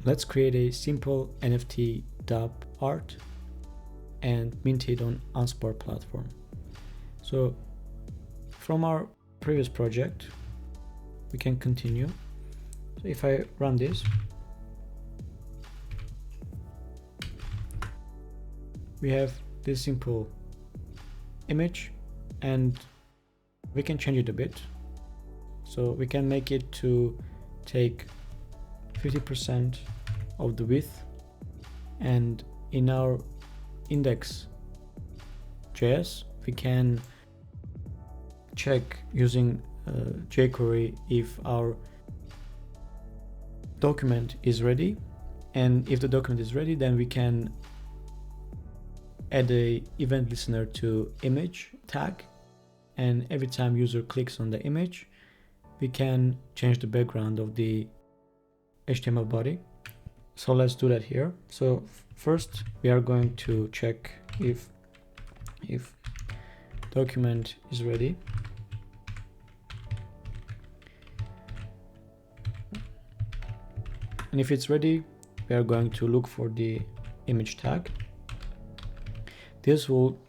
let's create a simple NFT dub art and mint it on Anspar platform. So from our previous project, we can continue. So if I run this, we have this simple image, and we can change it a bit. So we can make it to take 50% of the width, and in our index.js we can check using jQuery if our document is ready, and if the document is ready, then we can add a event listener to image tag, and every time user clicks on the image, we can change the background of the HTML body. So let's do that here. So first we are going to check if document is ready. And if it's ready, we are going to look for the image tag. This will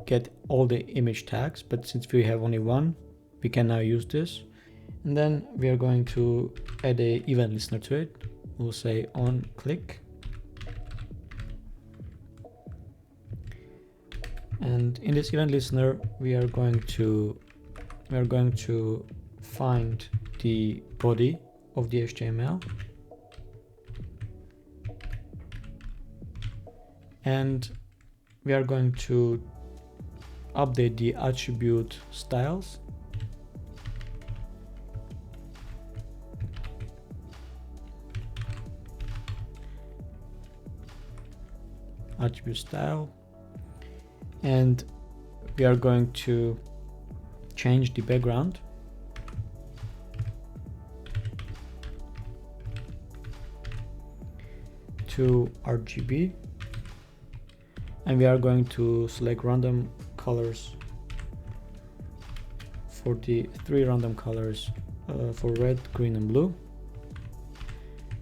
get all the image tags, but since we have only one, we can now use this. And then we are going to add a event listener to it. We'll say on click. And in this event listener, we are going to find the body of the HTML, and we are going to update the attribute styles. Attribute style, and we are going to change the background to RGB, and we are going to select random colors for the 3 random colors for red, green and blue,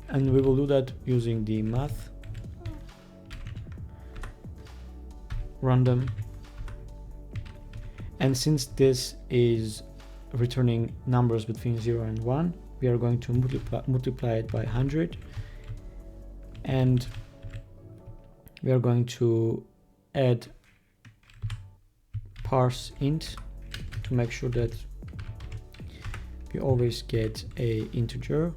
and we will do that using the math random. And since this is returning numbers between 0 and 1, we are going to multiply it by 100, and we are going to add parse int to make sure that we always get a integer.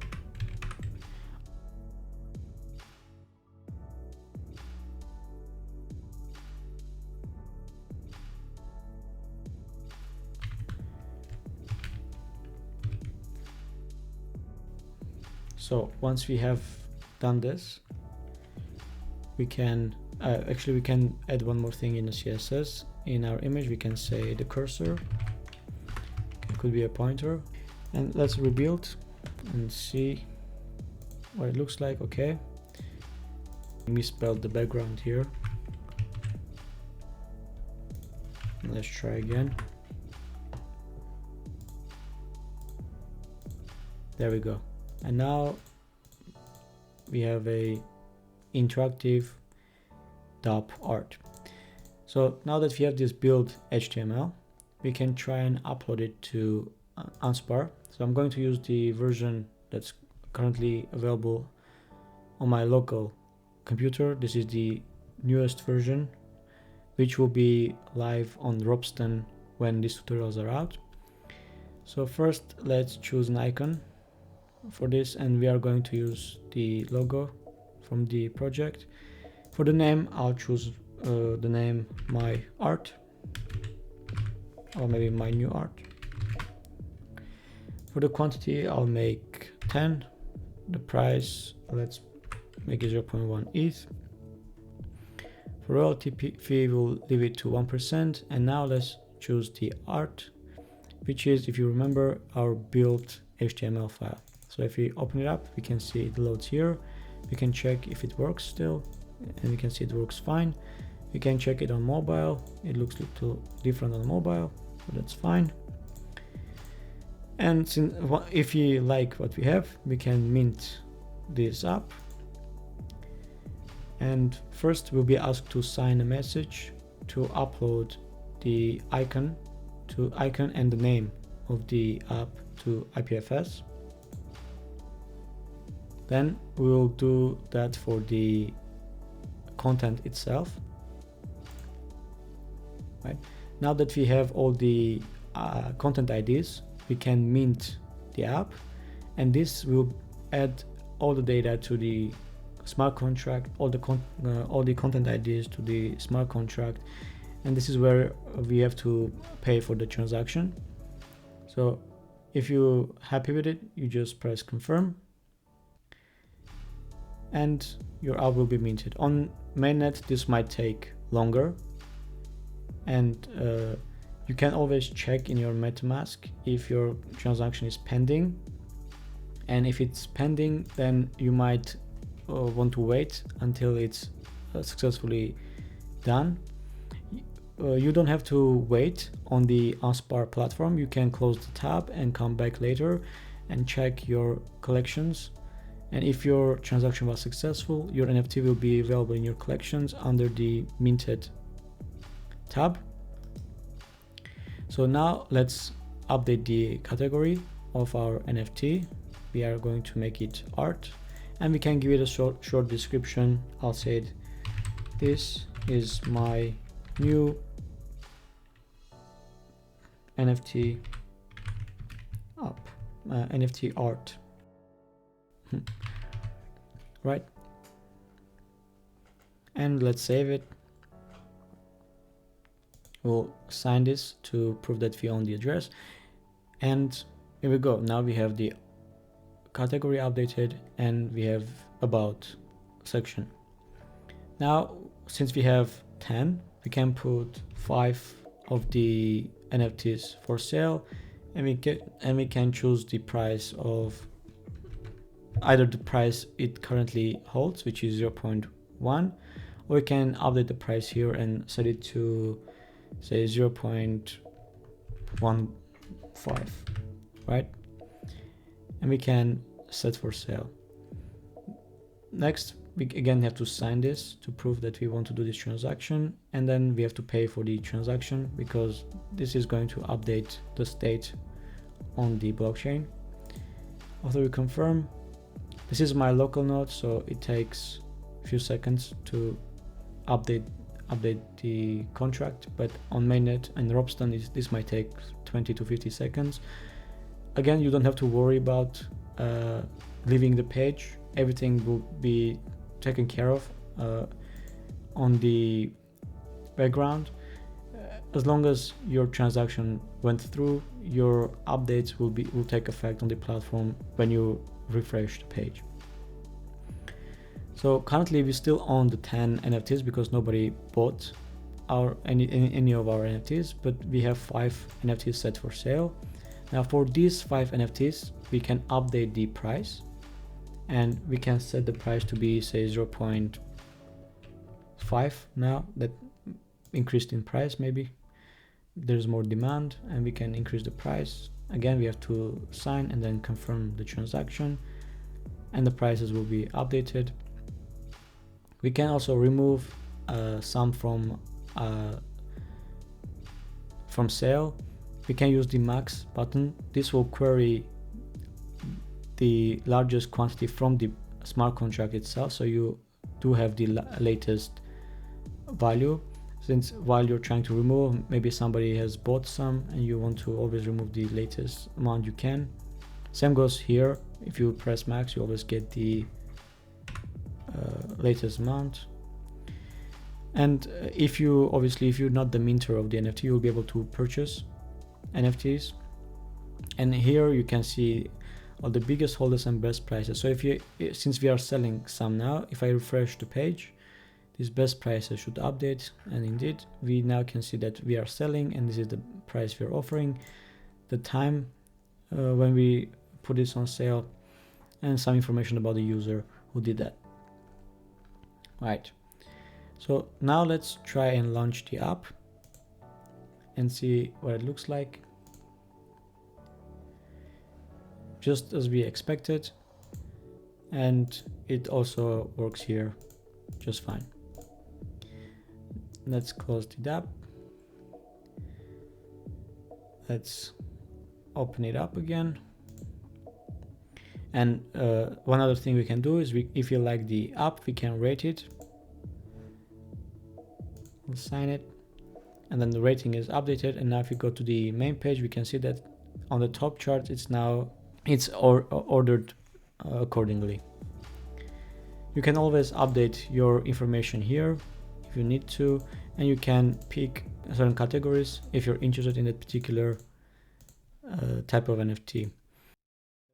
So once we have done this, we can actually we can add one more thing in the CSS. In our image, we can say the cursor. It could be a pointer. And let's rebuild and see what it looks like. Okay, misspelled the background here. Let's try again. There we go. And now we have a interactive dub art. So now that we have this build HTML, we can try and upload it to Anspar. So I'm going to use the version that's currently available on my local computer. This is the newest version, which will be live on Ropsten when these tutorials are out. So first, let's choose an icon for this, and we are going to use the logo from the project. For the name, I'll choose the name my art, or maybe my new art. For the quantity, I'll make 10. The price, let's make it 0.1 ETH. For royalty fee, we'll leave it to 1%. And now let's choose the art, which is, if you remember, our build HTML file. So if we open it up, we can see it loads here. We can check if it works still, and we can see it works fine. We can check it on mobile. It looks a little different on mobile, but that's fine. And since if you like what we have, we can mint this up, and first we'll be asked to sign a message to upload the icon and the name of the app to IPFS. Then we'll do that for the content itself. Right. Now that we have all the content IDs, we can mint the app, and this will add all the data to the smart contract, all the content IDs to the smart contract, and this is where we have to pay for the transaction. So if you're happy with it, you just press confirm, and your app will be minted. On mainnet, this might take longer, and you can always check in your MetaMask if your transaction is pending, and if it's pending, then you might want to wait until it's successfully done. You don't have to wait on the Anspar platform. You can close the tab and come back later and check your collections, and if your transaction was successful, your NFT will be available in your collections under the minted tab. So now let's update the category of our NFT. We are going to make it art, and we can give it a short description. I'll say it, this is my new NFT up, NFT art. Right, and let's save it. We'll sign this to prove that we own the address, and here we go. Now we have the category updated, and we have about section. Now since we have 10, we can put 5 of the NFTs for sale, and we can choose the price of either the price it currently holds, which is 0.1, or we can update the price here and set it to say 0.15, right? And we can set for sale. Next, we again have to sign this to prove that we want to do this transaction, and then we have to pay for the transaction because this is going to update the state on the blockchain. After we confirm, this is my local node, so it takes a few seconds to update the contract, but on mainnet and Ropsten this might take 20 to 50 seconds. Again, you don't have to worry about leaving the page. Everything will be taken care of on the background. As long as your transaction went through, your updates will take effect on the platform when you refresh the page. So currently we still own the 10 NFTs because nobody bought any of our NFTs, but we have 5 NFTs set for sale. Now for these 5 NFTs, we can update the price, and we can set the price to be say 0.5 now that increased in price. Maybe there's more demand and we can increase the price. Again, we have to sign and then confirm the transaction, and the prices will be updated. We can also remove some from sale. We can use the max button. This will query the largest quantity from the smart contract itself, so you do have the latest value. Since while you're trying to remove, maybe somebody has bought some and you want to always remove the latest amount, you can. Same goes here. If you press max, you always get the latest amount. And if you're not the minter of the NFT, you'll be able to purchase NFTs, and here you can see all the biggest holders and best prices. So since we are selling some now, if I refresh the page, these best prices should update, and indeed we now can see that we are selling, and this is the price we're offering, the time when we put this on sale, and some information about the user who did that. Right, so now let's try and launch the app and see what it looks like. Just as we expected, and it also works here just fine. Let's close the app. Let's open it up again. And one other thing we can do is if you like the app, we can rate it. We'll sign it, and then the rating is updated. And now if you go to the main page, we can see that on the top chart it's ordered accordingly. You can always update your information here if you need to, and you can pick certain categories if you're interested in that particular type of NFT.